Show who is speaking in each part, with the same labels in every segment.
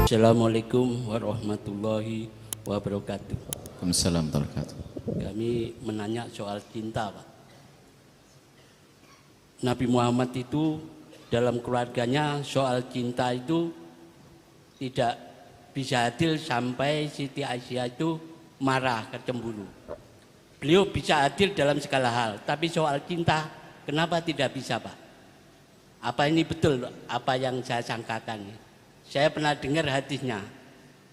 Speaker 1: Assalamualaikum warahmatullahi wabarakatuh.
Speaker 2: Waalaikumsalam warahmatullahi wabarakatuh.
Speaker 1: Kami menanya soal cinta, Pak. Nabi Muhammad itu dalam keluarganya soal cinta itu tidak bisa adil sampai Siti Aisyah itu marah, kecemburu. Beliau bisa adil dalam segala hal, tapi soal cinta kenapa tidak bisa, Pak? Apa ini betul apa yang saya sangkakan? Saya pernah dengar hadisnya.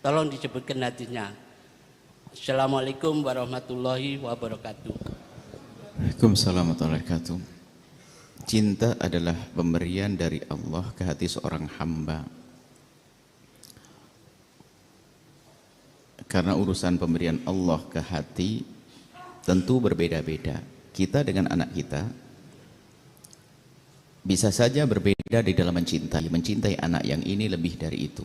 Speaker 1: Tolong disebutkan hadisnya. Assalamualaikum warahmatullahi wabarakatuh.
Speaker 2: Waalaikumsalam warahmatullahi wabarakatuh. Cinta adalah pemberian dari Allah ke hati seorang hamba. Karena urusan pemberian Allah ke hati tentu berbeda-beda. Kita dengan anak kita bisa saja berbeda di dalam mencintai anak yang ini lebih dari itu.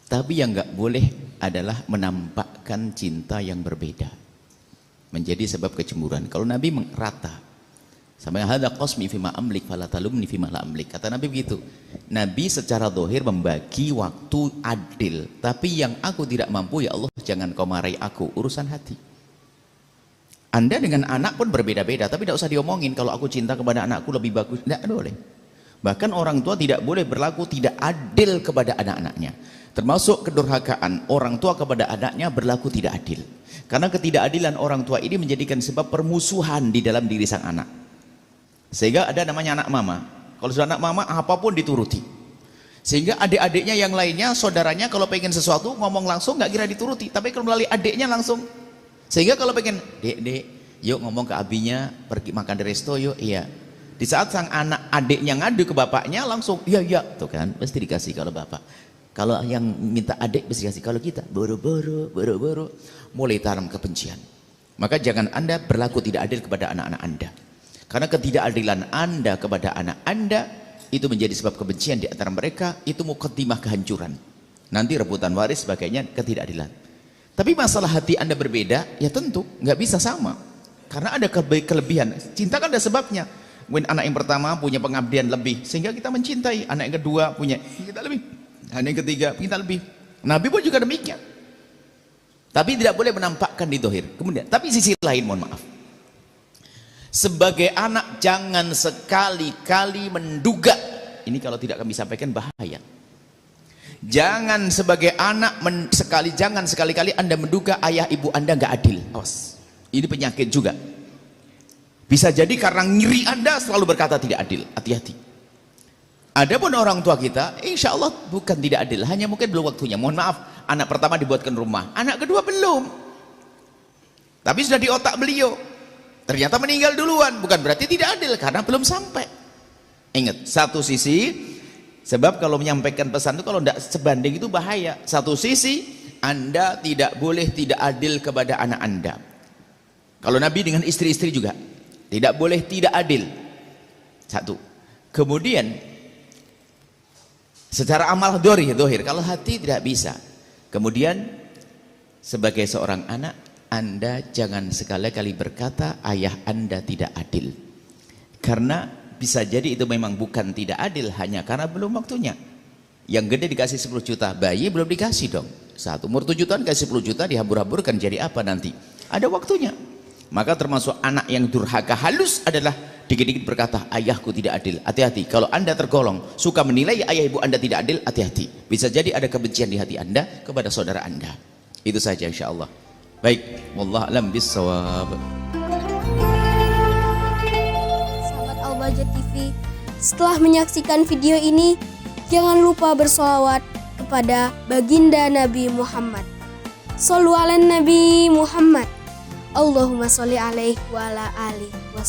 Speaker 2: Tapi yang nggak boleh adalah menampakkan cinta yang berbeda, menjadi sebab kecemburuan. Kalau Nabi merata, sampai hadza qasmi fima amlik fala talumni fima la amlik. Kata Nabi begitu. Nabi secara zahir membagi waktu adil, tapi yang aku tidak mampu, ya Allah jangan kau marahi aku, urusan hati. Anda dengan anak pun berbeda-beda, tapi tidak usah diomongin kalau aku cinta kepada anakku lebih bagus, tidak boleh. Bahkan orang tua tidak boleh berlaku tidak adil kepada anak-anaknya. Termasuk kedurhakaan orang tua kepada anaknya berlaku tidak adil. Karena ketidakadilan orang tua ini menjadikan sebab permusuhan di dalam diri sang anak. Sehingga ada namanya anak mama. Kalau sudah anak mama apapun dituruti. Sehingga adik-adiknya yang lainnya, saudaranya kalau pengen sesuatu ngomong langsung nggak kira dituruti, tapi kalau melalui adiknya langsung. Sehingga kalau pengen, dek, yuk ngomong ke abinya, pergi makan di resto yuk, iya. Di saat sang anak adiknya ngadu ke bapaknya langsung, iya, tuh kan, pasti dikasih kalau bapak. Kalau yang minta adik pasti dikasih, kalau kita boro-boro, mulai tanam kebencian. Maka jangan Anda berlaku tidak adil kepada anak-anak Anda. Karena ketidakadilan Anda kepada anak Anda, itu menjadi sebab kebencian di antara mereka, itu muqaddimah kehancuran. Nanti rebutan waris sebagainya, ketidakadilan. Tapi masalah hati Anda berbeda, ya tentu nggak bisa sama. Karena ada kelebihan. Cinta kan ada sebabnya. Mungkin anak yang pertama punya pengabdian lebih, sehingga kita mencintai. Anak yang kedua punya kita lebih. Anak yang ketiga kita lebih. Nabi pun juga demikian. Tapi tidak boleh menampakkan di zahir. Kemudian, tapi sisi lain, mohon maaf. Sebagai anak jangan sekali-kali menduga. Ini kalau tidak kami sampaikan bahaya. Jangan sebagai anak jangan sekali-kali Anda menduga ayah ibu Anda nggak adil. Awas, ini penyakit juga. Bisa jadi karena ngiri Anda selalu berkata tidak adil. Hati-hati. Adapun orang tua kita, insya Allah bukan tidak adil, hanya mungkin belum waktunya. Mohon maaf, anak pertama dibuatkan rumah, anak kedua belum. Tapi sudah di otak beliau. Ternyata meninggal duluan, bukan berarti tidak adil karena belum sampai. Ingat, satu sisi. Sebab kalau menyampaikan pesan itu kalau tidak sebanding itu bahaya. Satu sisi Anda tidak boleh tidak adil kepada anak Anda. Kalau Nabi dengan istri-istri juga tidak boleh tidak adil. Satu. Kemudian secara amal dohir, kalau hati tidak bisa. Kemudian sebagai seorang anak Anda jangan sekali-kali berkata ayah Anda tidak adil. Karena bisa jadi itu memang bukan tidak adil, hanya karena belum waktunya. Yang gede dikasih 10 juta, bayi belum dikasih dong. Saat umur 7 tahun kasih 10 juta dihambur-hamburkan, jadi apa nanti? Ada waktunya. Maka termasuk anak yang durhaka halus adalah dikit-dikit berkata ayahku tidak adil. Hati-hati, kalau Anda tergolong suka menilai ayah ibu Anda tidak adil, hati-hati. Bisa jadi ada kebencian di hati Anda kepada saudara Anda. Itu saja insya Allah. Baik, wallahu a'lam bissawab.
Speaker 3: Al-Bahjah TV. Setelah menyaksikan video ini, jangan lupa bersolawat kepada baginda Nabi Muhammad. Shollu ala Nabi Muhammad. Allahumma sholli alaihi wa ala alihi wa